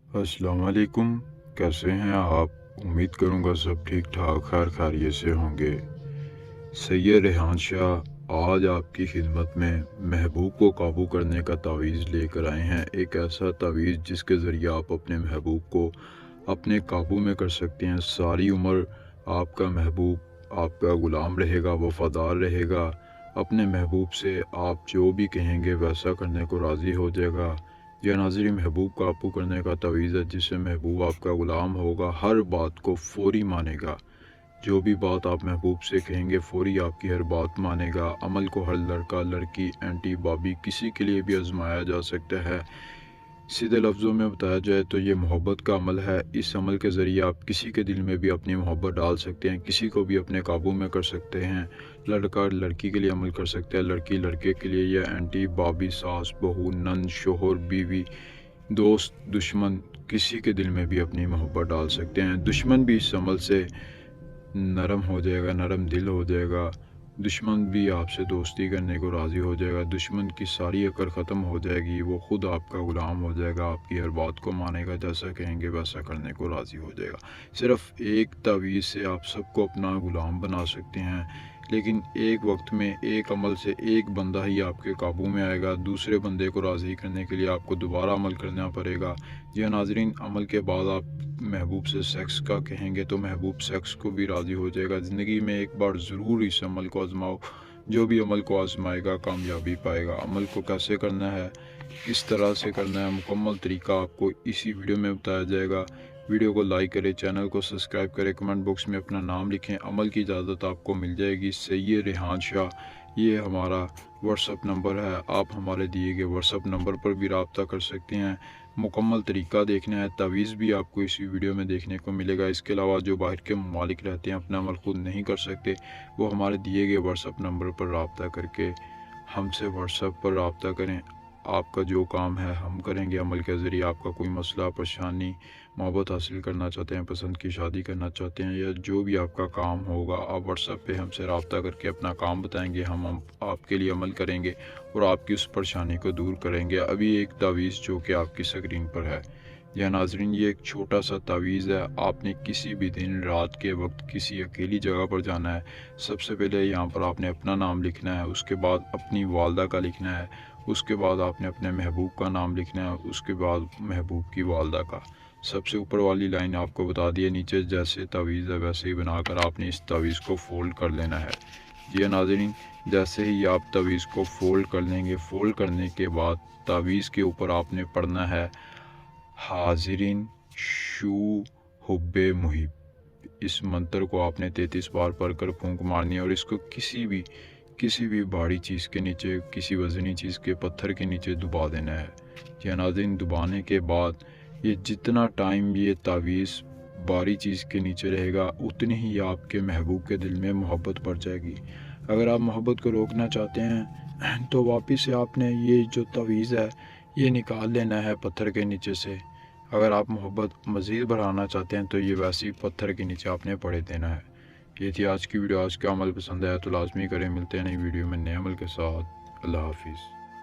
अस्सलाम वालेकुम। कैसे हैं आप? उम्मीद करूँगा सब ठीक ठाक खैर खैरियत से होंगे। सैयद रेहान शाह आज आपकी खिदमत में महबूब को काबू करने का तावीज़ लेकर आए हैं। एक ऐसा तावीज़ जिसके ज़रिए आप अपने महबूब को अपने काबू में कर सकते हैं। सारी उम्र आपका महबूब आपका ग़ुलाम रहेगा, वफ़ादार रहेगा। अपने महबूब से आप जो भी कहेंगे वैसा करने को राज़ी हो जाएगा। यह नाज़रीन महबूब काबू करने का तावीज़ है जिससे महबूब आपका ग़ुलाम होगा, हर बात को फ़ौरी मानेगा। जो भी बात आप महबूब से कहेंगे फ़ौरी आपकी हर बात मानेगा। अमल को हर लड़का लड़की एंटी बाबी किसी के लिए भी आजमाया जा सकता है। सीधे लफ्ज़ों में बताया जाए तो ये मोहब्बत का अमल है। इस अमल के ज़रिए आप किसी के दिल में भी अपनी मोहब्बत डाल सकते हैं, किसी को भी अपने काबू में कर सकते हैं। लड़का लड़की के लिए अमल कर सकता है, लड़की लड़के के लिए। या एंटी बाबी, सास बहू, नंद, शोहर, बीवी, दोस्त, दुश्मन किसी के दिल में भी अपनी मोहब्बत डाल सकते हैं। दुश्मन भी इस अमल से नरम हो जाएगा, नरम दिल हो जाएगा। दुश्मन भी आपसे दोस्ती करने को राज़ी हो जाएगा। दुश्मन की सारी अकड़ ख़त्म हो जाएगी, वो ख़ुद आपका ग़ुलाम हो जाएगा, आपकी हर बात को मानेगा, जैसा कहेंगे वैसा करने को राज़ी हो जाएगा। सिर्फ़ एक तावीज़ से आप सबको अपना ग़ुलाम बना सकते हैं, लेकिन एक वक्त में एक अमल से एक बंदा ही आपके काबू में आएगा। दूसरे बंदे को राज़ी करने के लिए आपको दोबारा अमल करना पड़ेगा। जी नाज़रीन, अमल के बाद आप महबूब से सेक्स का कहेंगे तो महबूब सेक्स को भी राज़ी हो जाएगा। ज़िंदगी में एक बार ज़रूर इस अमल को आज़माओ। जो भी अमल को आज़माएगा कामयाबी पाएगा। अमल को कैसे करना है, किस तरह से करना है, मुकम्मल तरीका आपको इसी वीडियो में बताया जाएगा। वीडियो को लाइक करें, चैनल को सब्सक्राइब करें, कमेंट बॉक्स में अपना नाम लिखें। अमल की इजाज़त आपको मिल जाएगी। सैयद रेहान शाह ये हमारा व्हाट्सअप नंबर है। आप हमारे दिए गए व्हाट्सअप नंबर पर भी रब्ता कर सकते हैं। मुकम्मल तरीका देखना है, तावीज़ भी आपको इसी वीडियो में देखने को मिलेगा। इसके अलावा जो बाहर के ममालिक रहते हैं, अपना अमल खुद नहीं कर सकते, वो हमारे दिए गए व्हाट्सअप नंबर पर रब्ता करके हमसे व्हाट्सअप पर रब्ता करें। आपका जो काम है हम करेंगे। अमल के ज़रिए आपका कोई मसला, परेशानी, मोहब्बत हासिल करना चाहते हैं, पसंद की शादी करना चाहते हैं, या जो भी आपका काम होगा आप व्हाट्सएप पे हमसे रब्ता करके अपना काम बताएंगे। हम आपके लिए अमल करेंगे और आपकी उस परेशानी को दूर करेंगे। अभी एक तावीज़ जो कि आपकी स्क्रीन पर है, या नाज़रीन, ये एक छोटा सा तावीज़ है। आपने किसी भी दिन रात के वक्त किसी अकेली जगह पर जाना है। सबसे पहले यहाँ पर आपने अपना नाम लिखना है, उसके बाद अपनी वालदा का लिखना है, उसके बाद आपने अपने महबूब का नाम लिखना है, उसके बाद महबूब की वालदा का। सबसे ऊपर वाली लाइन आपको बता दी है, नीचे जैसे तावीज़ है वैसे ही बनाकर आपने इस तावीज़ को फ़ोल्ड कर लेना है। जी नाज़रीन, जैसे ही आप तावीज़ को फ़ोल्ड कर लेंगे, फ़ोल्ड करने के बाद तावीज़ के ऊपर आपने पढ़ना है हाज़िरिन शू हुब्बे मुहिब। इस मंत्र को आपने 33 बार पढ़कर फूंक मारनी है और इसको किसी भी भारी चीज़ के नीचे, किसी वज़नी चीज़ के पत्थर के नीचे दबा देना है। जी नाज़रीन, दबाने के बाद ये जितना टाइम ये तावीज़ भारी चीज़ के नीचे रहेगा, उतनी ही आपके महबूब के दिल में मोहब्बत बढ़ जाएगी। अगर आप मोहब्बत को रोकना चाहते हैं तो वापस से आपने ये जो तावीज़ है ये निकाल लेना है पत्थर के नीचे से। अगर आप मोहब्बत मज़ीद बढ़ाना चाहते हैं तो ये वैसे ही पत्थर के नीचे आपने पड़े देना है। ये थी आज की वीडियो। आज का अमल पसंद आया तो लाजमी करें। मिलते हैं नई वीडियो में नए अमल के साथ। अल्लाह हाफिज़।